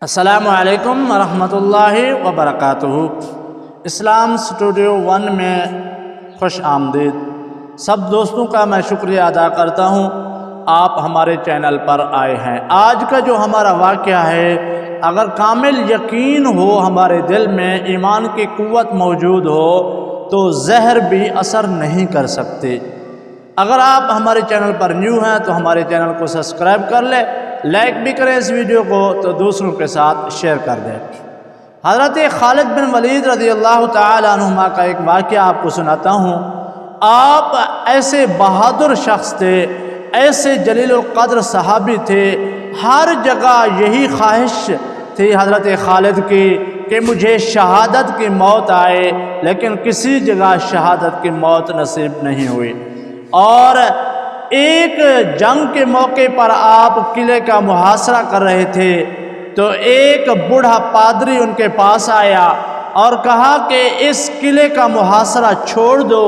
السلام علیکم ورحمۃ اللہ وبرکاتہ۔ اسلام اسٹوڈیو 1 میں خوش آمدید۔ سب دوستوں کا میں شکریہ ادا کرتا ہوں، آپ ہمارے چینل پر آئے ہیں۔ آج کا جو ہمارا واقعہ ہے، اگر کامل یقین ہو ہمارے دل میں، ایمان کی قوت موجود ہو تو زہر بھی اثر نہیں کر سکتے۔ اگر آپ ہمارے چینل پر نیو ہیں تو ہمارے چینل کو سبسکرائب کر لیں، لائک بھی کریں اس ویڈیو کو تو دوسروں کے ساتھ شیئر کر دیں۔ حضرت خالد بن ولید رضی اللہ تعالی عنہما کا ایک واقعہ آپ کو سناتا ہوں۔ آپ ایسے بہادر شخص تھے، ایسے جلیل القدر صحابی تھے، ہر جگہ یہی خواہش تھی حضرت خالد کی کہ مجھے شہادت کی موت آئے، لیکن کسی جگہ شہادت کی موت نصیب نہیں ہوئی۔ اور ایک جنگ کے موقع پر آپ قلعے کا محاصرہ کر رہے تھے تو ایک بوڑھا پادری ان کے پاس آیا اور کہا کہ اس قلعے کا محاصرہ چھوڑ دو،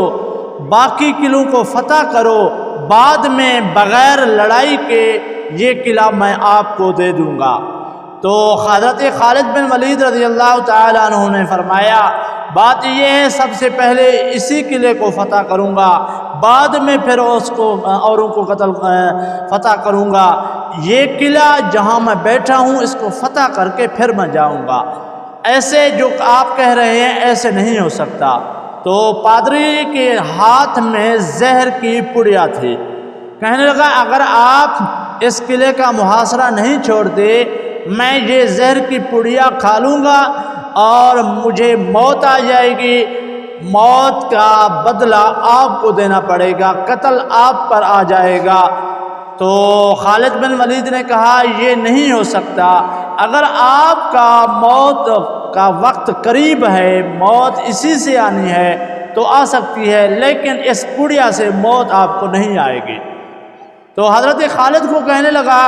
باقی قلعوں کو فتح کرو، بعد میں بغیر لڑائی کے یہ قلعہ میں آپ کو دے دوں گا۔ تو حضرت خالد بن ولید رضی اللہ تعالی عنہ نے فرمایا، بات یہ ہے سب سے پہلے اسی قلعے کو فتح کروں گا، بعد میں پھر اس کو اوروں کو فتح کروں گا۔ یہ قلعہ جہاں میں بیٹھا ہوں اس کو فتح کر کے پھر میں جاؤں گا۔ ایسے جو آپ کہہ رہے ہیں ایسے نہیں ہو سکتا۔ تو پادری کے ہاتھ میں زہر کی پڑیا تھی، کہنے لگا اگر آپ اس قلعے کا محاصرہ نہیں چھوڑتے، میں یہ زہر کی پڑیا کھا لوں گا اور مجھے موت آ جائے گی، موت کا بدلہ آپ کو دینا پڑے گا، قتل آپ پر آ جائے گا۔ تو خالد بن ولید نے کہا یہ نہیں ہو سکتا، اگر آپ کا موت کا وقت قریب ہے، موت اسی سے آنی ہے تو آ سکتی ہے، لیکن اس پڑیا سے موت آپ کو نہیں آئے گی۔ تو حضرت خالد کو کہنے لگا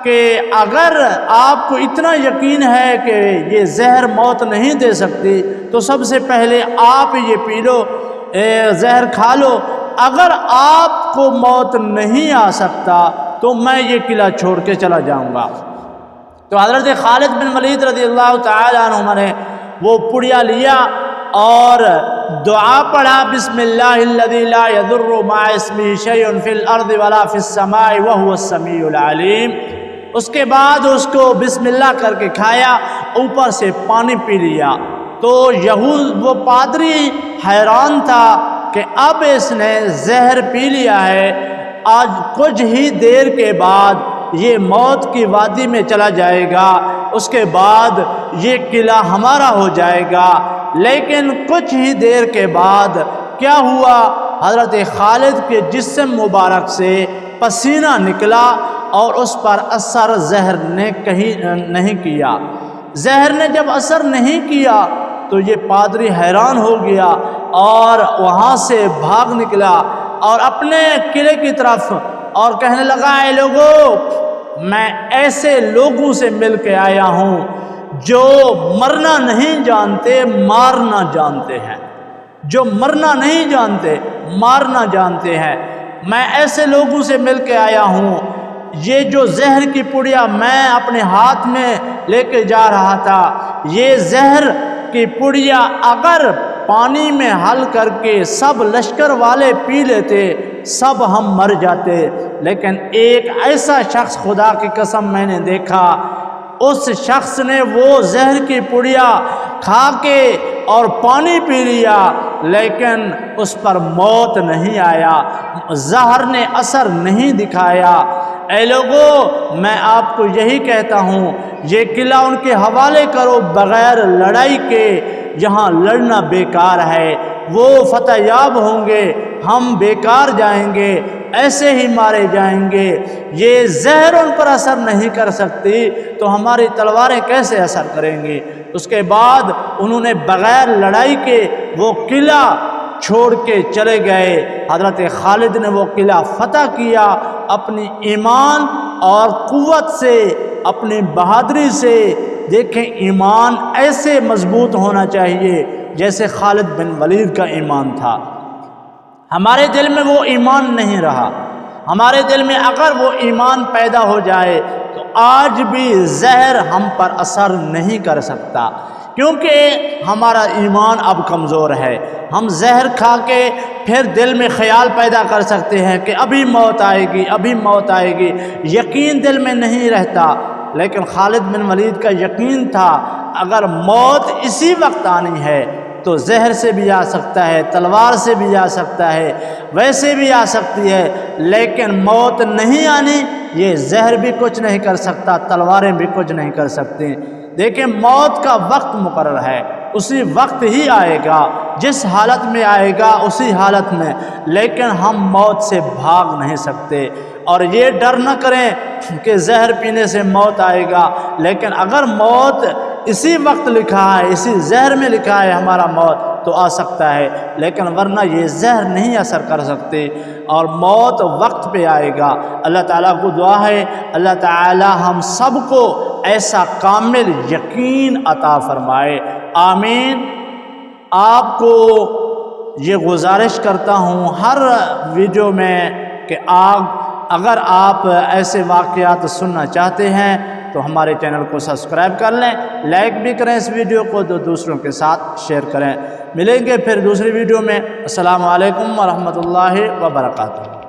کہ اگر آپ کو اتنا یقین ہے کہ یہ زہر موت نہیں دے سکتی تو سب سے پہلے آپ یہ پی لو، زہر کھا لو، اگر آپ کو موت نہیں آ سکتا تو میں یہ قلعہ چھوڑ کے چلا جاؤں گا۔ تو حضرت خالد بن ولید رضی اللہ تعالی عنہ نے وہ پڑیا لیا اور دعا پڑھا، بسم اللہ الذی لا یضر مع اسمہ شیء فی الارض ولا فی السماء وہو السمیع العلیم۔ اس کے بعد اس کو بسم اللہ کر کے کھایا، اوپر سے پانی پی لیا۔ تو وہ پادری حیران تھا کہ اب اس نے زہر پی لیا ہے، آج کچھ ہی دیر کے بعد یہ موت کی وادی میں چلا جائے گا، اس کے بعد یہ قلعہ ہمارا ہو جائے گا۔ لیکن کچھ ہی دیر کے بعد کیا ہوا، حضرت خالد کے جسم مبارک سے پسینہ نکلا اور اس پر اثر زہر نے کہیں نہیں کیا۔ زہر نے جب اثر نہیں کیا تو یہ پادری حیران ہو گیا اور وہاں سے بھاگ نکلا اور اپنے قلعے کی طرف اور کہنے لگا، اے لوگو، میں ایسے لوگوں سے مل کے آیا ہوں جو مرنا نہیں جانتے مارنا جانتے ہیں، جو مرنا نہیں جانتے مارنا جانتے ہیں۔ میں ایسے لوگوں سے مل کے آیا ہوں، یہ جو زہر کی پڑیا میں اپنے ہاتھ میں لے کے جا رہا تھا، یہ زہر کی پڑیا اگر پانی میں حل کر کے سب لشکر والے پی لیتے سب ہم مر جاتے، لیکن ایک ایسا شخص خدا کی قسم میں نے دیکھا، اس شخص نے وہ زہر کی پڑیا کھا کے اور پانی پی لیا لیکن اس پر موت نہیں آیا، زہر نے اثر نہیں دکھایا۔ اے لوگو، میں آپ کو یہی کہتا ہوں، یہ قلعہ ان کے حوالے کرو بغیر لڑائی کے، یہاں لڑنا بیکار ہے، وہ فتح یاب ہوں گے، ہم بیکار جائیں گے، ایسے ہی مارے جائیں گے۔ یہ زہر ان پر اثر نہیں کر سکتی تو ہماری تلواریں کیسے اثر کریں گی؟ اس کے بعد انہوں نے بغیر لڑائی کے وہ قلعہ چھوڑ کے چلے گئے۔ حضرت خالد نے وہ قلعہ فتح کیا، اپنی ایمان اور قوت سے، اپنی بہادری سے۔ دیکھیں، ایمان ایسے مضبوط ہونا چاہیے جیسے خالد بن ولید کا ایمان تھا۔ ہمارے دل میں وہ ایمان نہیں رہا، ہمارے دل میں اگر وہ ایمان پیدا ہو جائے تو آج بھی زہر ہم پر اثر نہیں کر سکتا، کیونکہ ہمارا ایمان اب کمزور ہے۔ ہم زہر کھا کے پھر دل میں خیال پیدا کر سکتے ہیں کہ ابھی موت آئے گی، ابھی موت آئے گی، یقین دل میں نہیں رہتا۔ لیکن خالد بن ولید کا یقین تھا اگر موت اسی وقت آنی ہے تو زہر سے بھی آ سکتا ہے، تلوار سے بھی آ سکتا ہے، ویسے بھی آ سکتی ہے، لیکن موت نہیں آنی، یہ زہر بھی کچھ نہیں کر سکتا، تلواریں بھی کچھ نہیں کر سکتی۔ دیکھیں موت کا وقت مقرر ہے، اسی وقت ہی آئے گا، جس حالت میں آئے گا اسی حالت میں، لیکن ہم موت سے بھاگ نہیں سکتے۔ اور یہ ڈر نہ کریں کہ زہر پینے سے موت آئے گا، لیکن اگر موت اسی وقت لکھا ہے، اسی زہر میں لکھا ہے ہمارا موت، تو آ سکتا ہے، لیکن ورنہ یہ زہر نہیں اثر کر سکتے، اور موت وقت پہ آئے گا۔ اللہ تعالیٰ کو دعا ہے اللہ تعالیٰ ہم سب کو ایسا کامل یقین عطا فرمائے، آمین۔ آپ کو یہ گزارش کرتا ہوں ہر ویڈیو میں کہ اگر آپ ایسے واقعات سننا چاہتے ہیں تو ہمارے چینل کو سبسکرائب کر لیں، لائک بھی کریں اس ویڈیو کو، تو دوسروں کے ساتھ شیئر کریں۔ ملیں گے پھر دوسری ویڈیو میں۔ السلام علیکم ورحمۃ اللہ وبرکاتہ۔